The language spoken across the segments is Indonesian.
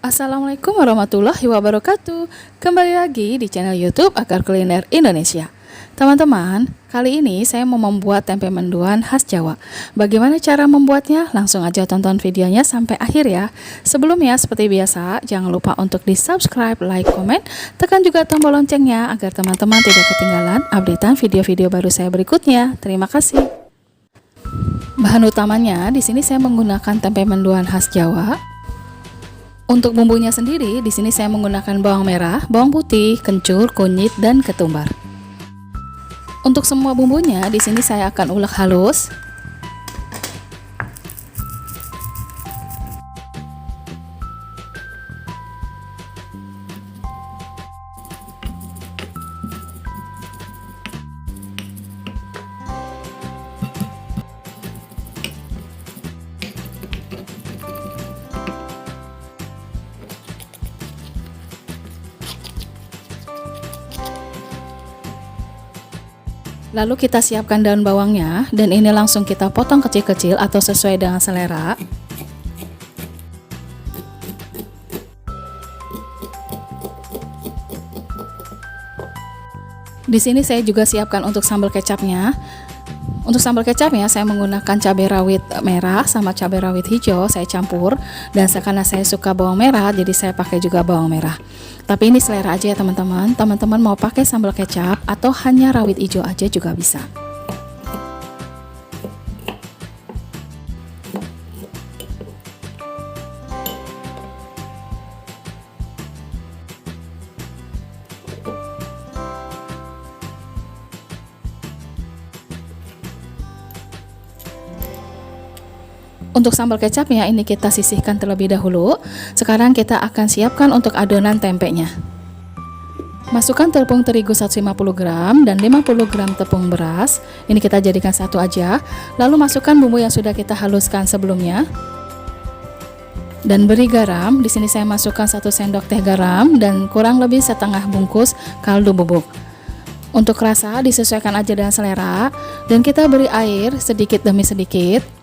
Assalamualaikum warahmatullahi wabarakatuh. Kembali lagi di channel YouTube Akar Kuliner Indonesia. Teman-teman, kali ini saya mau membuat tempe mendoan khas Jawa. Bagaimana cara membuatnya? Langsung aja tonton videonya sampai akhir ya. Sebelumnya seperti biasa, jangan lupa untuk di subscribe, like, komen, tekan juga tombol loncengnya agar teman-teman tidak ketinggalan updatean video-video baru saya berikutnya. Terima kasih. Bahan utamanya di sini saya menggunakan tempe mendoan khas Jawa. Untuk bumbunya sendiri, di sini saya menggunakan bawang merah, bawang putih, kencur, kunyit, dan ketumbar. Untuk semua bumbunya, di sini saya akan ulek halus. Lalu kita siapkan daun bawangnya, dan ini langsung kita potong kecil-kecil atau sesuai dengan selera. Di sini saya juga siapkan untuk sambal kecapnya. Untuk sambal kecapnya saya menggunakan cabai rawit merah sama cabai rawit hijau, saya campur. Dan karena saya suka bawang merah, jadi saya pakai juga bawang merah. Tapi ini selera aja ya teman-teman. Teman-teman mau pakai sambal kecap atau hanya rawit hijau aja juga bisa. Untuk sambal kecapnya ini kita sisihkan terlebih dahulu. Sekarang kita akan siapkan untuk adonan tempenya. Masukkan tepung terigu 150 gram dan 50 gram tepung beras. Ini kita jadikan satu aja. Lalu masukkan bumbu yang sudah kita haluskan sebelumnya. Dan beri garam. Di sini saya masukkan 1 sendok teh garam dan kurang lebih setengah bungkus kaldu bubuk. Untuk rasa disesuaikan aja dengan selera. Dan kita beri air sedikit demi sedikit.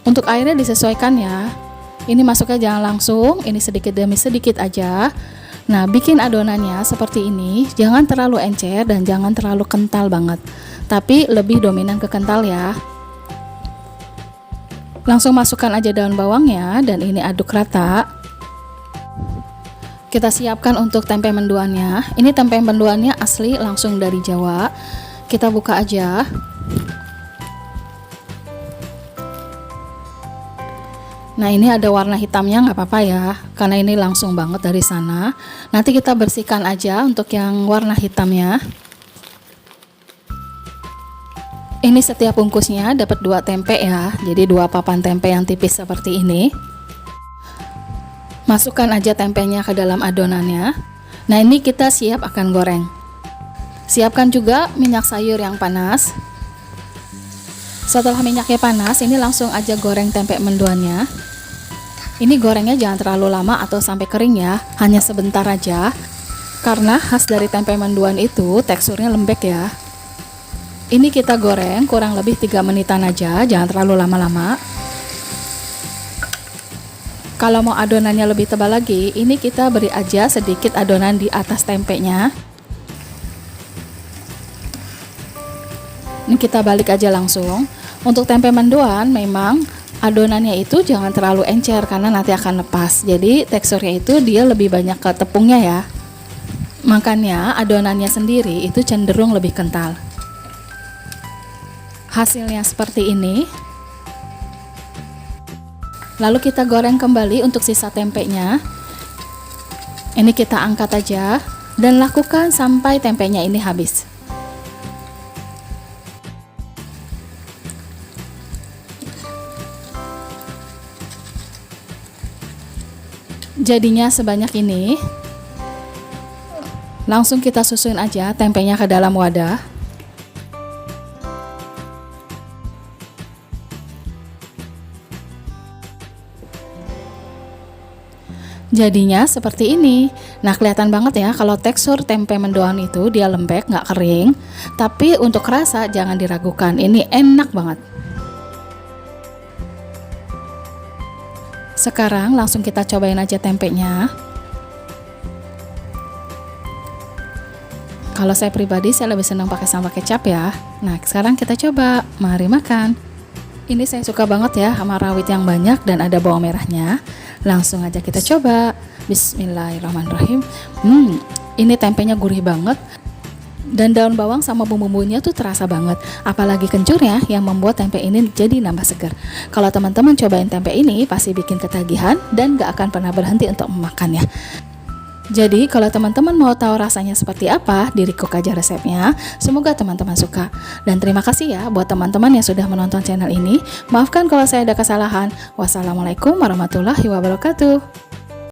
Untuk airnya disesuaikan ya. Ini masuknya jangan langsung, ini sedikit demi sedikit aja. Nah, bikin adonannya seperti ini, jangan terlalu encer dan jangan terlalu kental banget. Tapi lebih dominan ke kental ya. Langsung masukkan aja daun bawangnya dan ini aduk rata. Kita siapkan untuk tempe mendoannya. Ini tempe mendoannya asli langsung dari Jawa. Kita buka aja. Nah, ini ada warna hitamnya, nggak apa-apa ya, karena ini langsung banget dari sana. Nanti kita bersihkan aja untuk yang warna hitamnya. Ini setiap bungkusnya dapat 2 tempe ya, jadi 2 papan tempe yang tipis seperti ini. Masukkan aja tempenya ke dalam adonannya. Nah, ini kita siap akan goreng. Siapkan juga minyak sayur yang panas. Setelah minyaknya panas, ini langsung aja goreng tempe mendoannya. Ini gorengnya jangan terlalu lama atau sampai kering ya, hanya sebentar aja. Karena khas dari tempe mendoan itu teksturnya lembek ya. Ini kita goreng kurang lebih 3 menitan aja, jangan terlalu lama-lama. Kalau mau adonannya lebih tebal lagi, ini kita beri aja sedikit adonan di atas tempenya. Ini kita balik aja langsung. Untuk tempe mendoan memang adonannya itu jangan terlalu encer karena nanti akan lepas. Jadi teksturnya itu dia lebih banyak ke tepungnya ya. Makanya adonannya sendiri itu cenderung lebih kental. Hasilnya seperti ini. Lalu kita goreng kembali untuk sisa tempenya. Ini kita angkat aja dan lakukan sampai tempenya ini habis. Jadinya sebanyak ini. Langsung kita susun aja tempenya ke dalam wadah. Jadinya seperti ini. Nah, kelihatan banget ya kalau tekstur tempe mendoan itu dia lembek, nggak kering. Tapi untuk rasa jangan diragukan, ini enak banget. Sekarang langsung kita cobain aja tempenya. Kalau saya pribadi, saya lebih senang pakai sambal kecap ya. Nah, sekarang kita coba. Mari makan. Ini saya suka banget ya sama rawit yang banyak dan ada bawang merahnya. Langsung aja kita coba. Bismillahirrahmanirrahim. Ini tempenya gurih banget. Dan daun bawang sama bumbu-bumbunya tuh terasa banget. Apalagi kencurnya yang membuat tempe ini jadi nambah segar. Kalau teman-teman cobain tempe ini, pasti bikin ketagihan dan gak akan pernah berhenti untuk memakannya. Jadi kalau teman-teman mau tahu rasanya seperti apa, di-request aja resepnya. Semoga teman-teman suka. Dan terima kasih ya buat teman-teman yang sudah menonton channel ini. Maafkan kalau saya ada kesalahan. Wassalamualaikum warahmatullahi wabarakatuh.